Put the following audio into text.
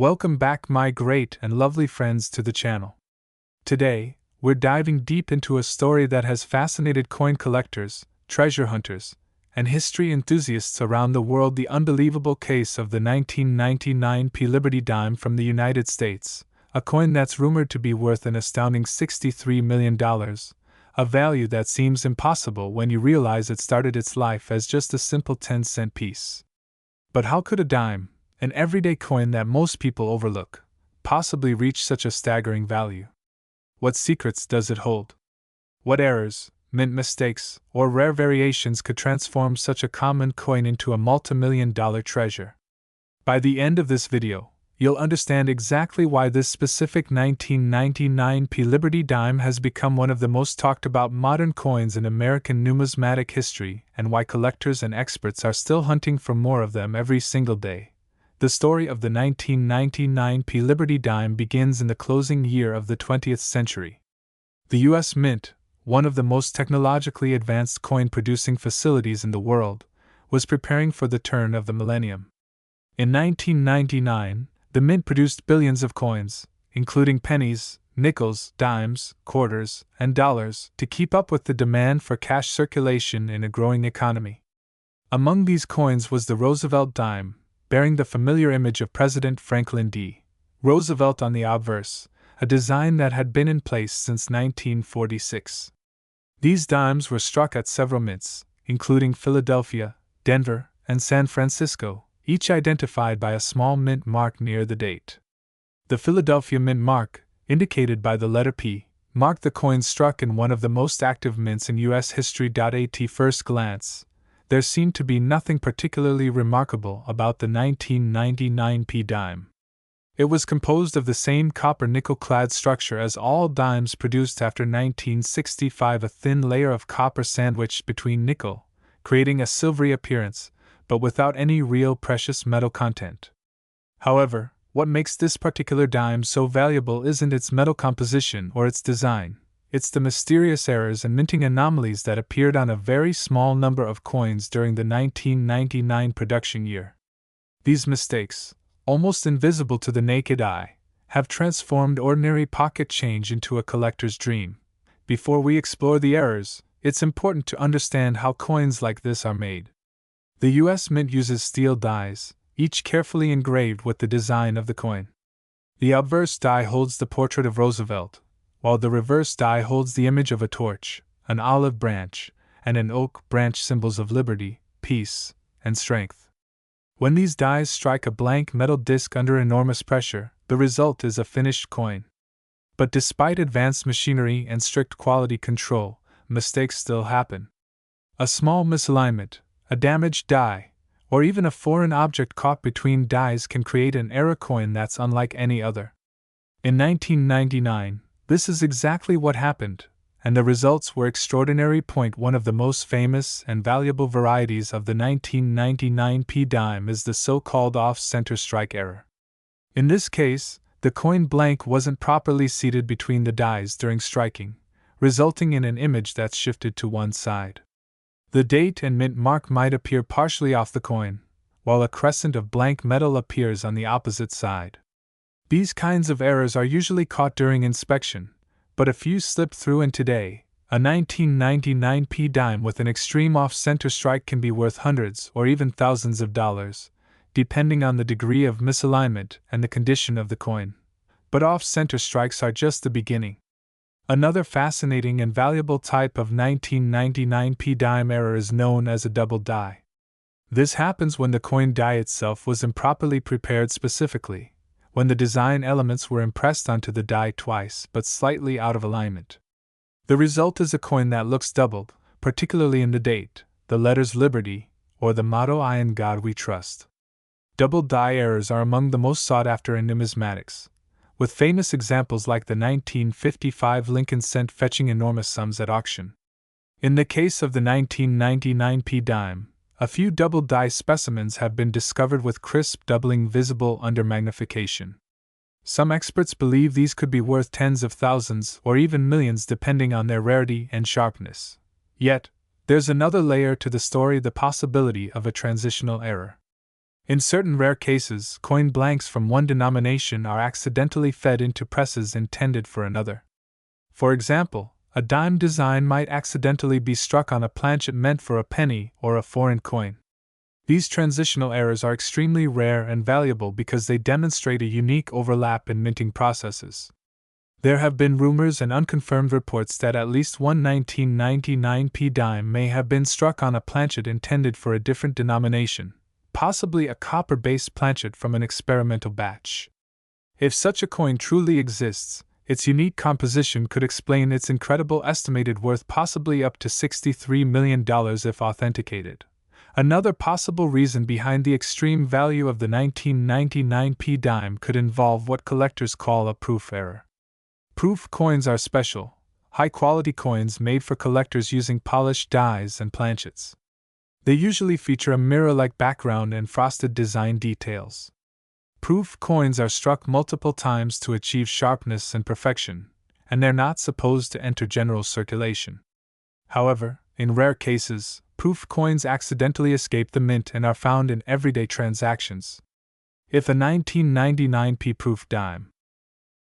Welcome back, my great and lovely friends, to the channel. Today, we're diving deep into a story that has fascinated coin collectors, treasure hunters, and history enthusiasts around the world: the unbelievable case of the 1999 Liberty Dime from the United States, a coin that's rumored to be worth an astounding $63 million, a value that seems impossible when you realize it started its life as just a simple 10-cent piece. But how could a dime, an everyday coin that most people overlook, possibly reach such a staggering value? What secrets does it hold? What errors, mint mistakes, or rare variations could transform such a common coin into a multi-million-dollar treasure? By the end of this video, you'll understand exactly why this specific 1999 Liberty Dime has become one of the most talked about modern coins in American numismatic history, and why collectors and experts are still hunting for more of them every single day. The story of the 1999 Liberty Dime begins in the closing year of the 20th century. The U.S. Mint, one of the most technologically advanced coin-producing facilities in the world, was preparing for the turn of the millennium. In 1999, the Mint produced billions of coins, including pennies, nickels, dimes, quarters, and dollars, to keep up with the demand for cash circulation in a growing economy. Among these coins was the Roosevelt Dime, bearing the familiar image of President Franklin D. Roosevelt on the obverse, a design that had been in place since 1946. These dimes were struck at several mints, including Philadelphia, Denver, and San Francisco, each identified by a small mint mark near the date. The Philadelphia mint mark, indicated by the letter P, marked the coin struck in one of the most active mints in U.S. history. At first glance, there seemed to be nothing particularly remarkable about the 1999 P dime. It was composed of the same copper-nickel-clad structure as all dimes produced after 1965, a thin layer of copper sandwiched between nickel, creating a silvery appearance, but without any real precious metal content. However, what makes this particular dime so valuable isn't its metal composition or its design. It's the mysterious errors and minting anomalies that appeared on a very small number of coins during the 1999 production year. These mistakes, almost invisible to the naked eye, have transformed ordinary pocket change into a collector's dream. Before we explore the errors, it's important to understand how coins like this are made. The U.S. Mint uses steel dies, each carefully engraved with the design of the coin. The obverse die holds the portrait of Roosevelt, while the reverse die holds the image of a torch, an olive branch, and an oak branch, symbols of liberty, peace, and strength. When these dies strike a blank metal disc under enormous pressure, the result is a finished coin. But despite advanced machinery and strict quality control, mistakes still happen. A small misalignment, a damaged die, or even a foreign object caught between dies can create an error coin that's unlike any other. In 1999, this is exactly what happened, and the results were extraordinary. One of the most famous and valuable varieties of the 1999 P dime is the so-called off-center strike error. In this case, the coin blank wasn't properly seated between the dies during striking, resulting in an image that's shifted to one side. The date and mint mark might appear partially off the coin, while a crescent of blank metal appears on the opposite side. These kinds of errors are usually caught during inspection, but a few slip through, and today, a 1999 P dime with an extreme off-center strike can be worth hundreds or even thousands of dollars, depending on the degree of misalignment and the condition of the coin. But off-center strikes are just the beginning. Another fascinating and valuable type of 1999 P dime error is known as a double die. This happens when the coin die itself was improperly prepared, specifically when the design elements were impressed onto the die twice but slightly out of alignment. The result is a coin that looks doubled, particularly in the date, the letters Liberty, or the motto "I in God We Trust." Double die errors are among the most sought after in numismatics, with famous examples like the 1955 Lincoln cent fetching enormous sums at auction. In the case of the 1999 P dime, a few double die specimens have been discovered with crisp doubling visible under magnification. Some experts believe these could be worth tens of thousands or even millions, depending on their rarity and sharpness. Yet, there's another layer to the story: the possibility of a transitional error. In certain rare cases, coin blanks from one denomination are accidentally fed into presses intended for another. For example, a dime design might accidentally be struck on a planchet meant for a penny or a foreign coin. These transitional errors are extremely rare and valuable because they demonstrate a unique overlap in minting processes. There have been rumors and unconfirmed reports that at least one 1999p dime may have been struck on a planchet intended for a different denomination, possibly a copper-based planchet from an experimental batch. If such a coin truly exists, its unique composition could explain its incredible estimated worth, possibly up to $63 million if authenticated. Another possible reason behind the extreme value of the 1999p dime could involve what collectors call a proof error. Proof coins are special, high-quality coins made for collectors using polished dies and planchets. They usually feature a mirror-like background and frosted design details. Proof coins are struck multiple times to achieve sharpness and perfection, and they're not supposed to enter general circulation. However, in rare cases, proof coins accidentally escape the mint and are found in everyday transactions. If a 1999p proof dime,